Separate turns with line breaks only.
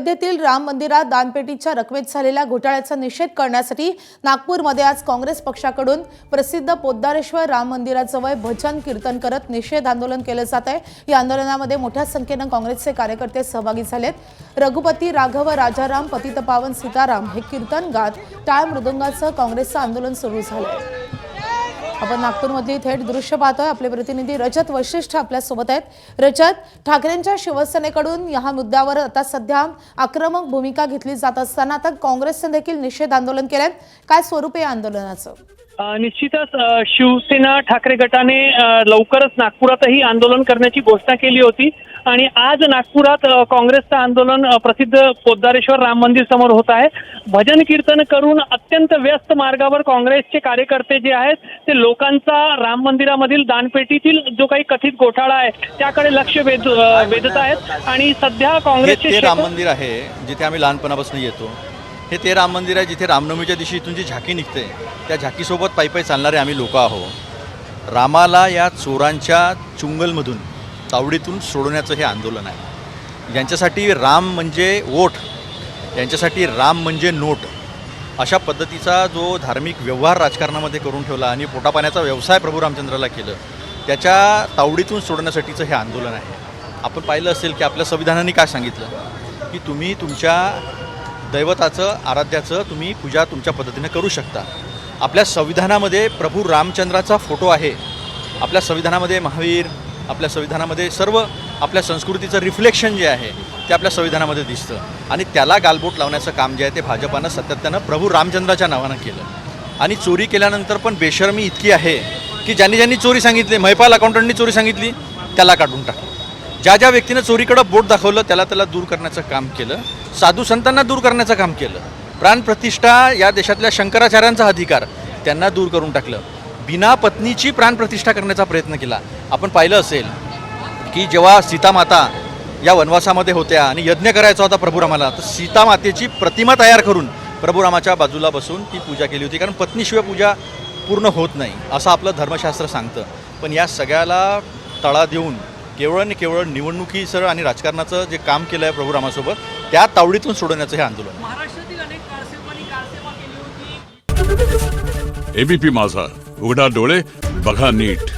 अयोध्येतील राम मंदिरात दानपेटीच्या रकमेत झालेल्या घोटाळ्याचा निषेध करण्यासाठी नागपूरमध्ये आज काँग्रेस पक्षाकडून प्रसिद्ध पोद्दारेश्वर राम मंदिराजवळ भजन कीर्तन करत निषेध आंदोलन केले जात आहे। या आंदोलनामध्ये मोठ्या संख्येने काँग्रेसचे कार्यकर्ते सहभागी झालेत। रघुपती राघव राजाराम पतितपावन सीताराम हे कीर्तन गात टाळ मृदुंगासह काँग्रेसचं आंदोलन सुरू झालं। आपण नागपूरमधली थेट दृश्य पाहतोय। आपले प्रतिनिधी रजत वशिष्ठ आपल्या सोबत आहेत। रजत, ठाकरेंच्या शिवसेनेकडून या मुद्द्यावर आता सध्या आक्रमक भूमिका घेतली जात असताना आता काँग्रेसने देखील निषेध आंदोलन केले। काय स्वरूप आहे या आंदोलनाचं?
निश्चितच शिवसेना ठाकरे गटाने लवकरच नागपुरातही आंदोलन करण्याची घोषणा केली होती आणि आज नागपुरात काँग्रेसचं आंदोलन प्रसिद्ध पोद्दारेश्वर राम मंदिर समोर होत आहे। भजन कीर्तन करून अत्यंत व्यस्त मार्गावर काँग्रेसचे कार्यकर्ते जे आहेत ते लोकांचा राम मंदिरामधील दानपेटीतील जो काही कथित घोटाळा आहे त्याकडे लक्ष वेधत आहेत आणि सध्या काँग्रेसचे
राम मंदिर आहे जिथे आम्ही लहानपणापासून येतो। हे ते राम मंदिर आहे जिथे रामनवमीच्या दिवशी इथून जी झाकी निघते त्या झाकीसोबत पायी पायी चालणारे आम्ही लोक आहोत। रामाला या चोरांच्या चुंगलमधून तावडीतून सोडवण्याचं हे आंदोलन आहे। यांच्यासाठी राम म्हणजे वोट, यांच्यासाठी राम म्हणजे नोट, अशा पद्धतीचा जो धार्मिक व्यवहार राजकारणामध्ये करून ठेवला आणि पोटापाण्याचा व्यवसाय प्रभू रामचंद्राला केलं त्याच्या तावडीतून सोडण्यासाठीचं हे आंदोलन आहे। आपण पाहिलं असेल की आपल्या संविधानाने काय सांगितलं की तुम्ही तुमच्या दैवताचं आराध्याचं तुम्ही पूजा तुमच्या पद्धतीने करू शकता। आपल्या संविधानामध्ये प्रभू रामचंद्राचा फोटो आहे, आपल्या संविधानामध्ये महावीर, आपल्या संविधानामध्ये सर्व आपल्या संस्कृतीचं रिफ्लेक्शन जे आहे ते आपल्या संविधानामध्ये दिसतं आणि त्याला गालबोट लावण्याचं काम जे आहे ते भाजपानं सातत्यानं प्रभू रामचंद्राच्या नावानं केलं। आणि चोरी केल्यानंतर पण बेशर्मी इतकी आहे की ज्यांनी चोरी सांगितली, महिपाल अकाउंटंटनी चोरी सांगितली त्याला काढून टाकलं, ज्या व्यक्तीनं चोरीकडे बोट दाखवलं त्याला दूर करण्याचं काम केलं, साधू संतांना दूर करण्याचं काम केलं, प्राणप्रतिष्ठा या देशातल्या शंकराचार्यांचा अधिकार त्यांना दूर करून टाकलं, बिना पत्नीची प्राणप्रतिष्ठा करण्याचा प्रयत्न केला। आपण पाहिलं असेल की जेव्हा सीतामाता या वनवासामध्ये होत्या आणि यज्ञ करायचा होता प्रभू रामाला तर सीतामातेची प्रतिमा तयार करून प्रभू रामाच्या बाजूला बसून ती पूजा केली होती, कारण पत्नीशिवाय पूजा पूर्ण होत नाही असं आपलं धर्मशास्त्र सांगतं। पण या सगळ्याला तळा देऊन केवळ आणि केवळ निवडणुकीसर आणि राजकारणाचं जे काम केलं आहे प्रभू रामासोबत त्या तावडीतून सोडवण्याचं हे आंदोलन।
महाराष्ट्रातील अनेक कारसेवकांनी कारसेवा केली होती।
एबीपी माझा, उघडा डोळे बघा नीट।